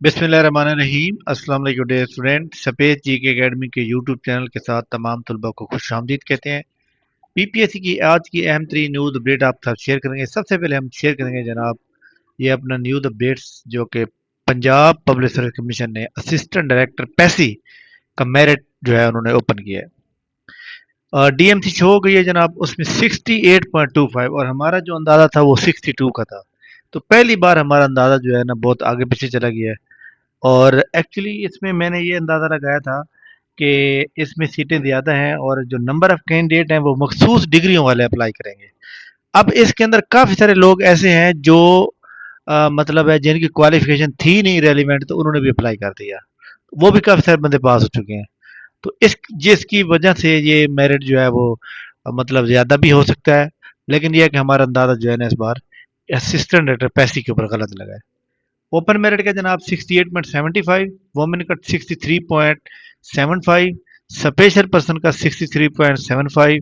बिस्मिल्लाहिर्रहमानिर्रहीम। अस्सलाम वालेकुम डियर स्टूडेंट। सफेद जी के एकेडमी के यूट्यूब चैनल के साथ तमाम तलबा को खुश आमदीद कहते हैं। पीपीएससी की आज की अहम तरीन न्यूज़ अपडेट आप साथ शेयर करेंगे। सबसे पहले हम शेयर करेंगे जनाब ये अपना न्यूज़ अपडेट्स जो कि पंजाब पब्लिक सर्विस कमीशन ने असिस्टेंट डायरेक्टर पैसी का मेरिट जो है उन्होंने ओपन किया है। डीएमसी शो हो गई है जनाब, उसमें 68.25 और हमारा जो अंदाज़ा था वो 62 का था। तो पहली बार हमारा अंदाज़ा जो है ना बहुत आगे पीछे चला गया है। और एक्चुअली इसमें मैंने ये अंदाज़ा लगाया था कि इसमें सीटें ज़्यादा हैं और जो नंबर ऑफ़ कैंडिडेट हैं वो मखसूस डिग्रियों वाले अप्लाई करेंगे। अब इसके अंदर काफ़ी सारे लोग ऐसे हैं जो मतलब है जिनकी क्वालिफ़िकेशन थी नहीं रेलेवेंट, तो उन्होंने भी अप्लाई कर दिया। वो भी काफ़ी सारे बंदे पास हो चुके हैं। तो इस जिसकी वजह से ये मेरिट जो है वो मतलब ज़्यादा भी हो सकता है। लेकिन ये है कि हमारा अंदाज़ा जो है ना इस बार असिस्टेंट डायरेक्टर पैसी के ऊपर गलत लगा है। ओपन मेरिट का जनाब 68.75, वुमेन का 63.75, स्पेशल पर्सन का 63.75,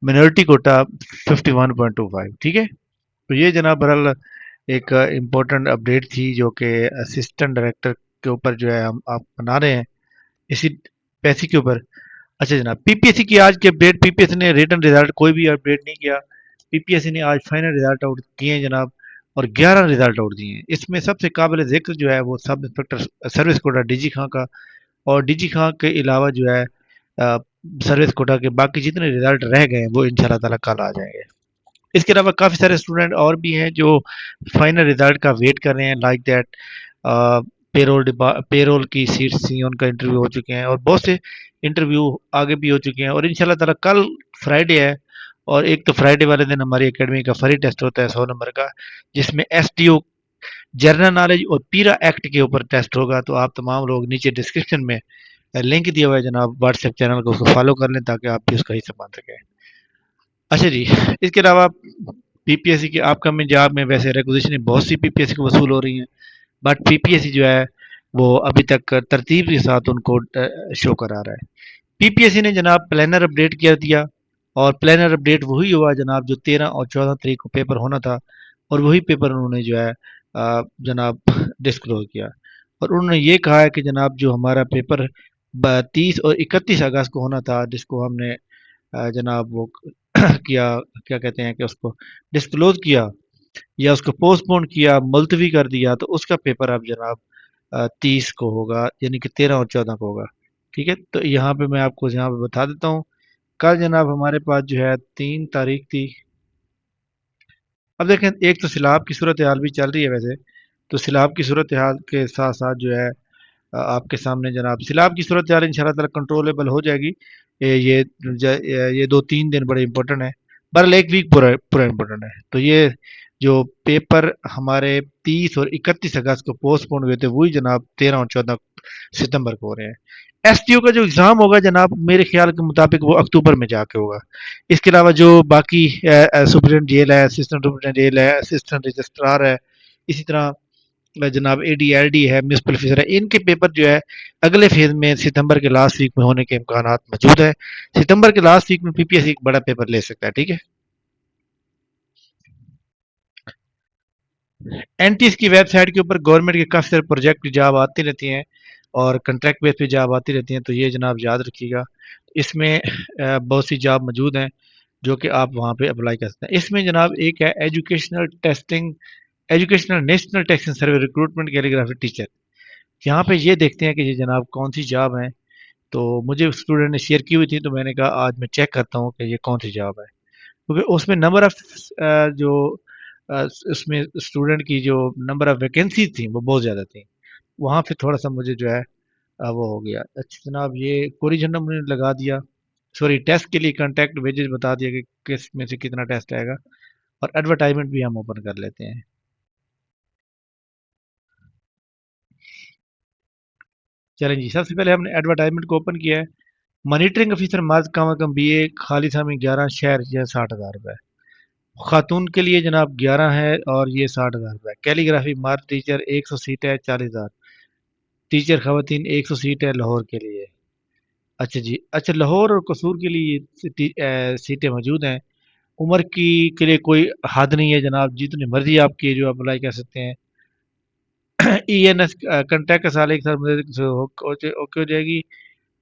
मिनोरिटी कोटा 51.25। ठीक है, तो ये जनाब बहरहाल एक इम्पोर्टेंट अपडेट थी जो कि असिस्टेंट डायरेक्टर के ऊपर जो है हम आप बना रहे हैं इसी पैसे के ऊपर। अच्छा जनाब, पीपीएससी की आज की अपडेट। पीपीएससी ने रिटन रिजल्ट कोई भी अपडेट नहीं किया। पीपीएससी ने आज फाइनल रिजल्ट आउट किए हैं जनाब, और 11 रिजल्ट आउट दिए हैं। इसमें सबसे काबिल जिक्र जो है वो sub inspector service quota DG Khan का, और डीजी खां के अलावा जो है सर्विस कोटा के बाकी जितने रिजल्ट रह गए हैं वो इंशाल्लाह ताला कल आ जाएंगे। इसके अलावा काफ़ी सारे स्टूडेंट और भी हैं जो फाइनल रिजल्ट का वेट कर रहे हैं, लाइक दैट पेरोल की सीट्स थी उनका इंटरव्यू हो चुके हैं, और बहुत से इंटरव्यू आगे भी हो चुके हैं। और इंशाल्लाह ताला कल फ्राइडे है, और एक तो फ्राइडे वाले दिन हमारी एकेडमी का फ्री टेस्ट होता है 100 नंबर का, जिसमें एसटीओ जनरल नॉलेज और पीरा एक्ट के ऊपर टेस्ट होगा। तो आप तमाम लोग नीचे डिस्क्रिप्शन में लिंक दिया हुआ है जनाब व्हाट्सएप चैनल को, उसको फॉलो कर लें ताकि आप भी उसका हिस्सा बन सकें। अच्छा जी, इसके अलावा पीपीएससी के अपकमिंग जॉब में वैसे रिक्वेजिशन बहुत सी पीपीएससी को वसूल हो रही हैं, बट पीपीएससी जो है वो अभी तक तरतीब के साथ उनको शो करा रहा है। पीपीएससी ने जनाब प्लानर अपडेट कर दिया, और प्लानर अपडेट वही हुआ जनाब जो 13 और 14 तारीख को पेपर होना था, और वही पेपर उन्होंने जो है जनाब डिस्क्लोज किया। और उन्होंने ये कहा है कि जनाब जो हमारा पेपर 30 और 31 अगस्त को होना था, जिसको हमने जनाब वो किया, क्या कहते हैं कि उसको डिस्क्लोज किया या उसको पोस्टपोन किया, मुलतवी कर दिया, तो उसका पेपर अब जनाब 30 को होगा, यानी कि 13 और 14 को होगा। ठीक है, तो यहाँ पे मैं आपको यहाँ पे बता देता हूँ। कल जनाब हमारे पास जो है 3 तारीख थी। अब देखें, एक तो सैलाब की सूरत हाल भी चल रही है वैसे, तो सैलाब की सूरत हाल के साथ साथ जो है आपके सामने जनाब सैलाब की सूरत हाल इंशाल्लाह ताला कंट्रोलेबल हो जाएगी। ये 2-3 दिन बड़े इंपॉर्टेंट है, बहरहाल एक वीक पूरा पूरा इंपॉर्टेंट है। तो ये जो पेपर हमारे 30 और 31 अगस्त को पोस्टपोन हुए थे वही जनाब 13 और 14 सितंबर को हो रहे हैं। एसटीओ का जो एग्ज़ाम होगा जनाब मेरे ख्याल के मुताबिक वो अक्टूबर में जाके होगा। इसके अलावा जो बाकी सुप्रीडेंट जेल है, असिस्टेंट सुप्रीडेंट जेल है, असिस्टेंट रजिस्ट्रार है, इसी तरह जनाब एडीएलडी है, म्यूनसिपल ऑफिसर है, इनके पेपर जो है अगले फेज में सितंबर के लास्ट वीक में होने के इम्कान मौजूद है। सितंबर के लास्ट वीक में पीपीएससी एक बड़ा पेपर ले सकता है। ठीक है, एनटीएस की वेबसाइट के ऊपर गवर्नमेंट के काफ़ी सारे प्रोजेक्ट की जॉब आती रहती हैं, और कंट्रैक्ट बेस पे जॉब आती रहती हैं, तो ये जनाब याद रखिएगा। इसमें बहुत सी जॉब मौजूद हैं जो कि आप वहाँ पे अप्लाई कर सकते हैं। इसमें जनाब एक है educational testing, educational national testing survey recruitment calligraphy teacher. यहाँ पे ये देखते हैं कि ये जनाब कौन सी जॉब है। तो मुझे स्टूडेंट ने शेयर की हुई थी, तो मैंने कहा आज मैं चेक करता हूँ कि ये कौन सी जॉब है, क्योंकि उसमें नंबर ऑफ जो उसमें स्टूडेंट की जो नंबर ऑफ वैकेंसी थी वो बहुत ज़्यादा थी। वहाँ पे थोड़ा सा मुझे जो है वो हो गया। अच्छा जनाब, ये कोरिजन हमने लगा दिया, सॉरी टेस्ट के लिए कॉन्टैक्ट वेजेस बता दिया कि किस में से कितना टेस्ट आएगा, और एडवर्टाइजमेंट भी हम ओपन कर लेते हैं। चलें जी, सबसे पहले हमने एडवर्टाइजमेंट को ओपन किया है। मॉनिटरिंग ऑफिसर माज कम बी ए, खाली समय 11, शहर जो है 60,000 रुपये। खातून के लिए जनाब 11 है और ये 60,000 रुपये। कैलीग्राफी मार्क टीचर 100 सीट है 40,000। टीचर खवातीन 100 सीट है लाहौर के लिए। अच्छा जी, अच्छा लाहौर और कसूर के लिए सीटें मौजूद हैं। उम्र की के लिए कोई हद नहीं है जनाब, जितनी मर्जी आपकी जो अप्लाई कर सकते हैं। ENS کنٹیکٹ کا سال ایک سال اوکے ہو جائے گی۔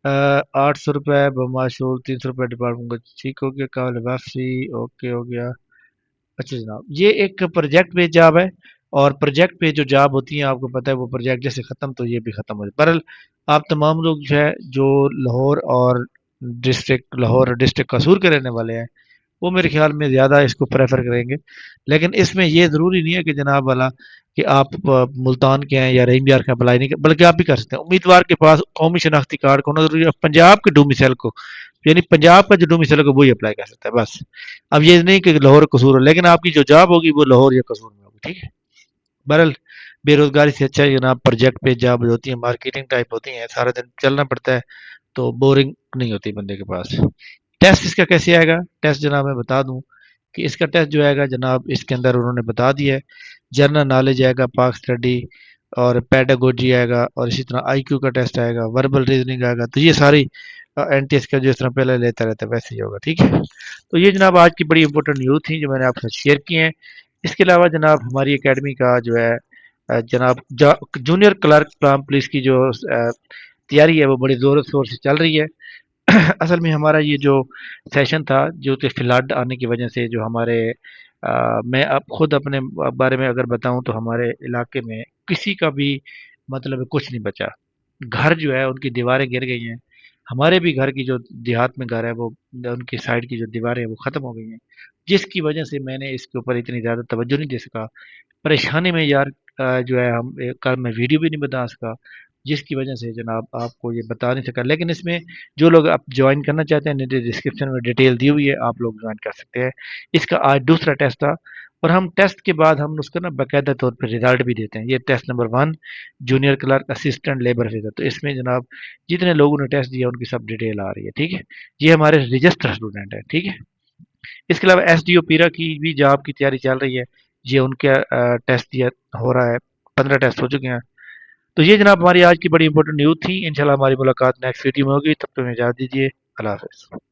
800 روپے بماشول، 300 روپے ڈپارٹمنٹ کو، ٹھیک ہو گیا، قابل واپسی، اوکے ہو گیا۔ اچھا جناب، یہ ایک پروجیکٹ پہ جاب ہے، اور پروجیکٹ پہ جو جاب ہوتی ہیں آپ کو پتہ ہے وہ پروجیکٹ جیسے ختم تو یہ بھی ختم ہو جائے۔ برحال آپ تمام لوگ جو ہے جو لاہور اور ڈسٹرکٹ قصور کے رہنے والے ہیں وہ میرے خیال میں زیادہ اس کو پریفر کریں گے، لیکن اس میں یہ ضروری نہیں ہے کہ جناب والا کہ آپ ملتان کے ہیں یا رحیم یار کا اپلائی نہیں کر، بلکہ آپ بھی کر سکتے ہیں۔ امیدوار کے پاس قومی شناختی کارڈ ہونا ضروری ہے، پنجاب کے ڈومیسائل کو، یعنی پنجاب کا جو ڈومیسائل کو وہی اپلائی کر سکتا ہے بس۔ اب یہ نہیں کہ لاہور قصور ہو، لیکن آپ کی جو جاب ہوگی وہ لاہور یا قصور میں ہوگی، ٹھیک ہے۔ بہرحال بے روزگاری سے اچھا ہے جناب پروجیکٹ پہ جاب ہوتی ہیں، مارکیٹنگ ٹائپ ہوتی ہیں، سارا دن چلنا پڑتا ہے تو بورنگ نہیں ہوتی بندے کے پاس۔ ٹیسٹ اس کا کیسے آئے گا؟ ٹیسٹ جناب میں بتا دوں کہ اس کا ٹیسٹ جو آئے گا جناب، اس کے اندر انہوں نے بتا دیا ہے، جنرل نالج آئے گا، پاک اسٹڈی اور پیڈاگوجی آئے گا، اور اسی طرح آئی کیو کا ٹیسٹ آئے گا، وربل ریزننگ آئے گا۔ تو یہ ساری این ٹی ایس کا جو اس طرح پہلے لیتا رہتا ہے ویسے ہی ہوگا، ٹھیک ہے۔ تو یہ جناب آج کی بڑی امپورٹنٹ نیوز تھی جو میں نے آپ سے شیئر کی ہیں۔ اس کے علاوہ جناب ہماری اکیڈمی کا جو ہے جناب جونیئر کلرک پولیس کی جو تیاری ہے وہ بڑی زور و شور سے چل رہی ہے۔ اصل میں ہمارا یہ جو سیشن تھا جو کہ فلڈ آنے کی وجہ سے جو ہمارے میں اب خود اپنے بارے میں اگر بتاؤں تو ہمارے علاقے میں کسی کا بھی مطلب کچھ نہیں بچا، گھر جو ہے ان کی دیواریں گر گئی ہیں، ہمارے بھی گھر کی جو دیہات میں گھر ہے وہ ان کی سائڈ کی جو دیواریں ہیں وہ ختم ہو گئی ہیں، جس کی وجہ سے میں نے اس کے اوپر اتنی زیادہ توجہ نہیں دے سکا، پریشانی میں یار جو ہے ہم کل میں ویڈیو بھی نہیں بتا سکا، جس کی وجہ سے جناب آپ کو یہ بتا نہیں سکا۔ لیکن اس میں جو لوگ آپ جوائن کرنا چاہتے ہیں نیچے ڈسکرپشن میں ڈیٹیل دی ہوئی ہے، آپ لوگ جوائن کر سکتے ہیں۔ اس کا آج دوسرا ٹیسٹ تھا، اور ہم ٹیسٹ کے بعد ہم اس کا نا باقاعدہ طور پہ ریزلٹ بھی دیتے ہیں۔ یہ test number 1 junior clerk assistant labour officer, تو اس میں جناب جتنے لوگوں نے ٹیسٹ دیا ان کی سب ڈیٹیل آ رہی ہے، ٹھیک ہے۔ یہ ہمارے رجسٹر اسٹوڈنٹ ہیں، ٹھیک ہے۔ اس کے علاوہ ایس ڈی او پیرا کی بھی جاب کی تیاری چل رہی ہے، یہ ان کا ٹیسٹ دیا ہو رہا ہے، 15 ٹیسٹ ہو چکے ہیں۔ تو یہ جناب ہماری آج کی بڑی امپورٹنٹ نیوز تھی، انشاءاللہ ہماری ملاقات نیکسٹ ویڈیو میں ہوگی، تب تک ہمیں اجازت دیجیے، اللہ حافظ۔